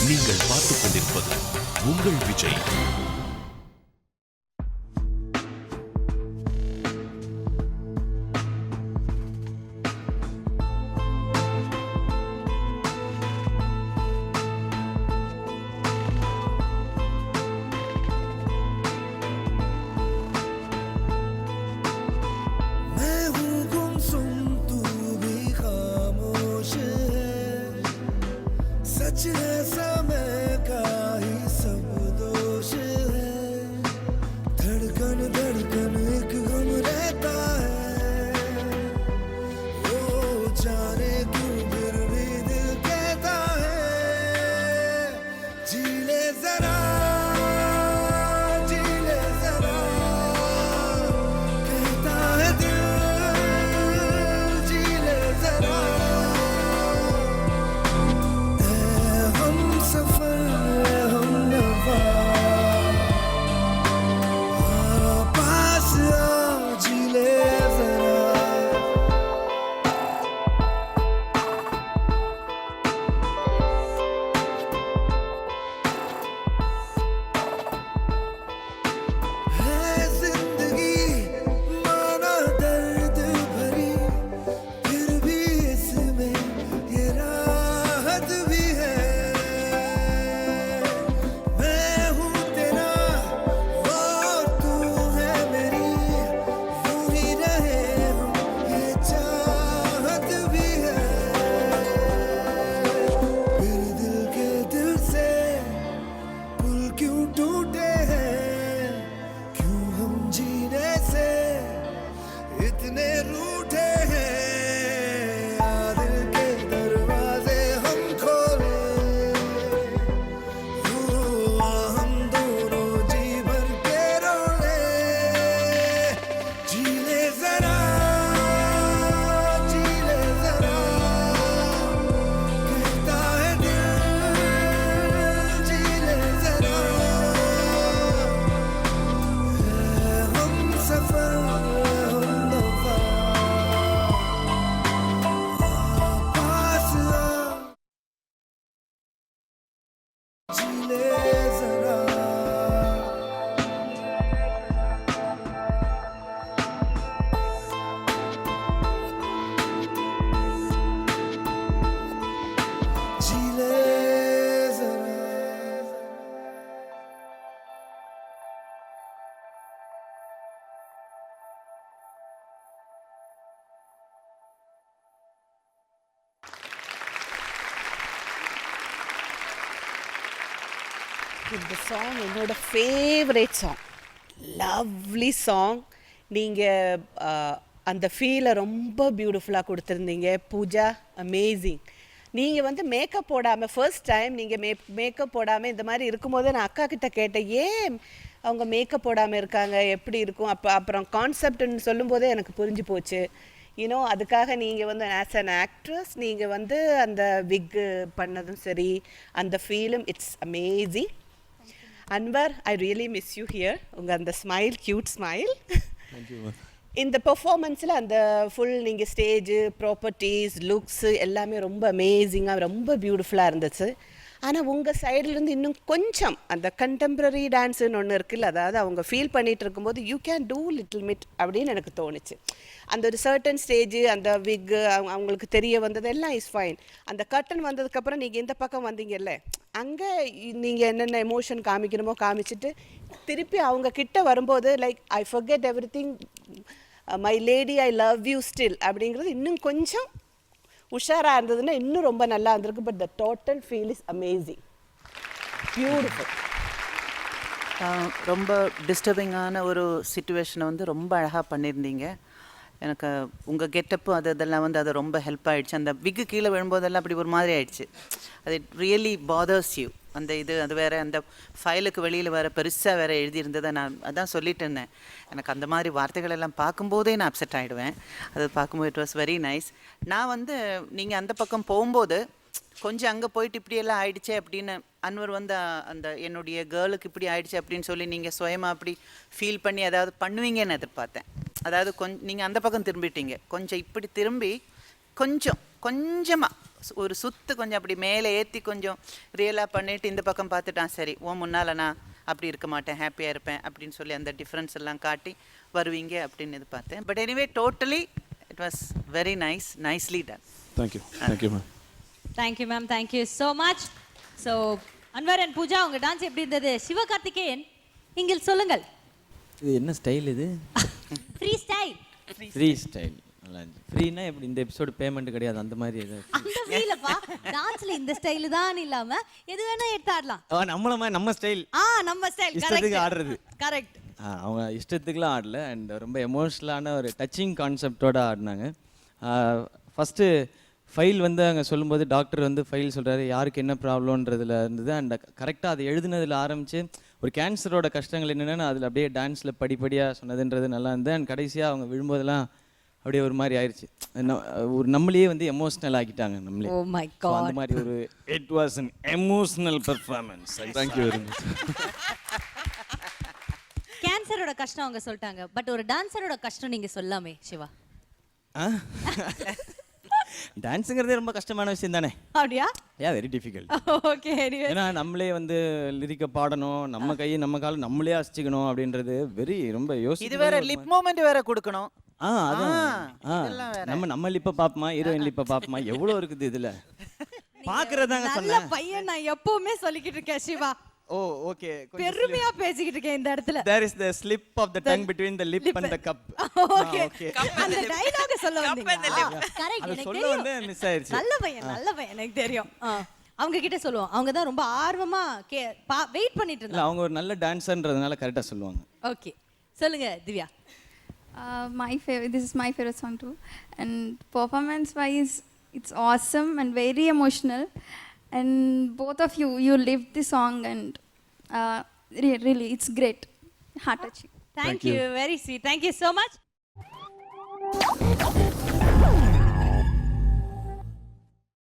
நீங்கள் பார்த்துக் கொண்டிருப்பது உங்கள் விஜய். இந்த சாங் என்னோட ஃபேவரேட் சாங். Lovely song. நீங்கள் அந்த ஃபீலை ரொம்ப பியூட்டிஃபுல்லாக கொடுத்துருந்தீங்க பூஜா. அமேசிங். நீங்கள் வந்து மேக்கப் போடாமல் ஃபர்ஸ்ட் டைம் நீங்கள் மேக்கப் போடாமல் இந்த மாதிரி இருக்கும்போது நான் அக்கா கிட்ட கேட்டேன், ஏன் அவங்க மேக்கப் போடாமல் இருக்காங்க, எப்படி இருக்கும். அப்புறம் கான்செப்ட்னு சொல்லும்போதே எனக்கு புரிஞ்சு போச்சு. யூனோ அதுக்காக நீங்கள் வந்து ஆஸ் அன் ஆக்ட்ரஸ் நீங்கள் வந்து அந்த விக்கு பண்ணதும் சரி, அந்த ஃபீலும் it's amazing. Anwar, I really miss you here. உங்கள் அந்த ஸ்மைல், க்யூட் ஸ்மைல். இந்த பெர்ஃபார்மன்ஸில் அந்த ஃபுல் நீங்கள் ஸ்டேஜு, ப்ராப்பர்ட்டிஸ், லுக்ஸு எல்லாமே ரொம்ப அமேசிங்காக ரொம்ப பியூட்டிஃபுல்லாக இருந்துச்சு. ஆனால் உங்கள் சைட்லேருந்து இன்னும் கொஞ்சம் அந்த கண்டெம்ப்ரரி டான்ஸுன்னு ஒன்று இருக்குல்ல, அதாவது அவங்க ஃபீல் பண்ணிகிட்டு இருக்கும்போது you can do little mid அப்படின்னு எனக்கு தோணுச்சு. அந்த ஒரு சர்டன் ஸ்டேஜு, அந்த விக்கு அவங்களுக்கு தெரிய வந்தது எல்லாம் இஸ் ஃபைன். அந்த கர்டன் வந்ததுக்கப்புறம் நீங்கள் இந்த பக்கம் வந்தீங்கல்ல, அங்கே நீங்கள் என்னென்ன எமோஷன் காமிக்கணுமோ காமிச்சிட்டு திருப்பி அவங்க கிட்ட வரும்போது like I forget every thing, my lady I love you still அப்படிங்கிறது இன்னும் கொஞ்சம் உஷாராக இருந்ததுன்னா இன்னும் ரொம்ப நல்லா இருந்திருக்கு. But the total feel is amazing, beautiful. ரொம்ப டிஸ்டர்பிங்கான ஒரு சிச்சுவேஷனை வந்து ரொம்ப அழகாக பண்ணியிருந்தீங்க. எனக்கு உங்கள் கெட்டப்பு அதெல்லாம் வந்து அது ரொம்ப ஹெல்ப் ஆகிடுச்சு. அந்த விக்கு கீழே விழும்போதெல்லாம் அப்படி ஒரு மாதிரி ஆயிடுச்சு. அது ரியலி பாதர்ஸ் யூ. அந்த இது அது வேறு, அந்த ஃபைலுக்கு வெளியில் வேறு பெருசாக வேறு எழுதியிருந்ததை நான் அதான் சொல்லிட்டு இருந்தேன். எனக்கு அந்த மாதிரி வார்த்தைகள் எல்லாம் பார்க்கும்போதே நான் அப்செட் ஆகிடுவேன். அது பார்க்கும்போது இட் வாஸ் வெரி நைஸ். நான் வந்து நீங்கள் அந்த பக்கம் போகும்போது கொஞ்சம் அங்கே போயிட்டு இப்படியெல்லாம் ஆயிடுச்சே அப்படின்னு அன்வர் வந்து அந்த என்னுடைய கேர்ளுக்கு இப்படி ஆயிடுச்சு அப்படின்னு சொல்லி நீங்கள் சுயமாக அப்படி ஃபீல் பண்ணி அதாவது பண்ணுவீங்கன்னு எதிர்பார்த்தேன். அதாவது நீங்கள் அந்த பக்கம் திரும்பிட்டீங்க, கொஞ்சம் இப்படி திரும்பி கொஞ்சமாக ஒரு சுத்து கொஞ்சம் அப்படி மேலே ஏற்றி கொஞ்சம் ரியலாக பண்ணிட்டு இந்த பக்கம் பார்த்துட்டான், சரி முன்னால் நான் அப்படி இருக்க மாட்டேன், ஹாப்பியாக இருப்பேன் அப்படின்னு சொல்லி அந்த டிஃப்ரென்ஸ் எல்லாம் காட்டி வருவீங்க அப்படின்னு இது பார்த்தேன். But anyway totally it was very nice, nicely done. Thank you thank you ma'am. Thank you ma'am, thank you so much. So Anwar and Pooja, உங்கள் டான்ஸ் எப்படி இருந்தது? சிவகார்த்திகேயன், நீங்கள் சொல்லுங்கள். இது என்ன ஸ்டைல் இது? Free style. Free style. நல்லா இருந்துச்சு. ஃப்ரீனா எப்படி இந்த எபிசோடு பேமெண்ட் கிடையாது அந்த மாதிரி ஏதாவது? அந்த ஃபீலப்பா, டான்ஸ்ல இந்த ஸ்டைல் தான் இல்லாம எது வேணா எடுத்து ஆடலாம். நம்மள மாதிரி நம்ம ஸ்டைல். நம்ம ஸ்டைல் இஷ்டத்துக்கு ஆடுறது. கரெக்ட். அவங்க இஷ்டத்துக்குலாம் ஆடல அண்ட் ரொம்ப எமோஷ்னலான ஒரு டச்சிங் கான்செப்டோட ஆடினாங்க. ஃபஸ்ட்டு ஃபைல் வந்து அங்கே சொல்லும்போது டாக்டர் வந்து ஃபைல் சொல்கிறாரு, யாருக்கு என்ன ப்ராப்ளம்ன்றதுல இருந்தது. அண்ட் கரெக்டாக அது எழுதுனதில் ஆரம்பித்து ஒரு கேன்சரோட கஷ்டங்கள் என்னென்னு அதில் அப்படியே டான்ஸில் படிப்படியாக சொன்னதுன்றது நல்லா இருந்தது. அண்ட் கடைசியாக அவங்க விழும்போதெல்லாம் அப்படியே ஒரு மாதிரி ஆயிடுச்சு. ஒரு நம்மளையே வந்து எமோஷ்னல் ஆக்கிட்டாங்க நம்மளே. Oh my God. அந்த மாதிரி ஒரு it was an emotional performance. Thank you very much. கேன்சரோட கஷ்டம் அவங்க சொல்லிட்டாங்க, பட் ஒரு டான்சரோட கஷ்டம் நீங்க சொல்லாமே சிவா. டான்ஸுங்கிறதே ரொம்ப கஷ்டமான விஷயம் தானே? அப்படியா? Very difficult. ஓகே. ஏன்னா நம்மளே வந்து லிரிக்க பாடணும், நம்ம கை நம்ம கால் நம்மளே அசிச்சுக்கணும் அப்படின்றது வெரி ரொம்ப யோசி. இது வேற லிப் மூமெண்ட் வேற கொடுக்கணும். நம்ம லிப்ப பாப்போமா, ஹீரோயின் லிப்ப பாப்போமா, எவ்வளவு இருக்குது இதுல. பாக்குறதாங்க நல்ல சொன்னேன். பையன் நான் எப்பவுமே சொல்லிக்கிட்டு இருக்கேன் சிவா. ஓ ஓகே. பெருமையா பேசிக்கிட்டு இருக்கேன் இந்த இடத்துல. There is the slip of the tongue between the lip and the cup. Okay. அந்த டயலாக் சொல்ல வந்தீங்க. கரெக்ட். அது சொல்ல வந்து மிஸ் ஆயிருச்சு. நல்ல பையன் எனக்கு தெரியும். அவங்க கிட்ட சொல்லுவோம், அவங்க தான் ரொம்ப ஆர்வமா வெயிட் பண்ணிட்டு இல்ல இருந்தாங்க. அவங்க ஒரு நல்ல டான்சர்ன்றதுனால கரெக்டா சொல்லுவாங்க. ஓகே, சொல்லுங்க Divya. This is my favorite song too, and performance wise it's awesome and very emotional, and both of you lived the song, and really it's great, heart touching. Thank you, very sweet. Thank you so much.